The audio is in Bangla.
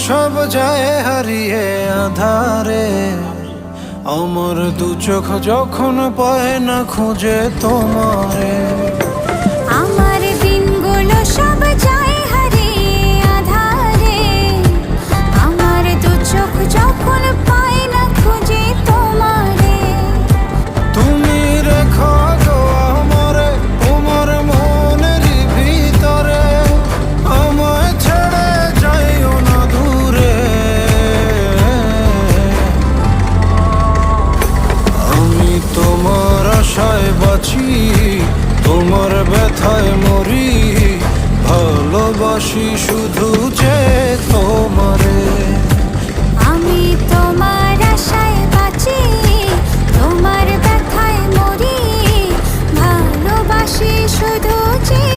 সব যায় হারিয়ে আধারে, আমার দু চোখ যখন পায় না খুঁজে তোমারে। আমার দিনগুলো সব যায় হারিয়ে আঁধারে, আমার দু চোখ যখন পায় না খুঁজে তোমারে। তুমি রেখো গো আমারে তোমার মনের ভিতরে, আমায় ছেড়ে যাইও না দূরে। আমি তোমার আশায় বাঁচি, তোমার ব্যথায় মরি, ভালোবাসি শুধু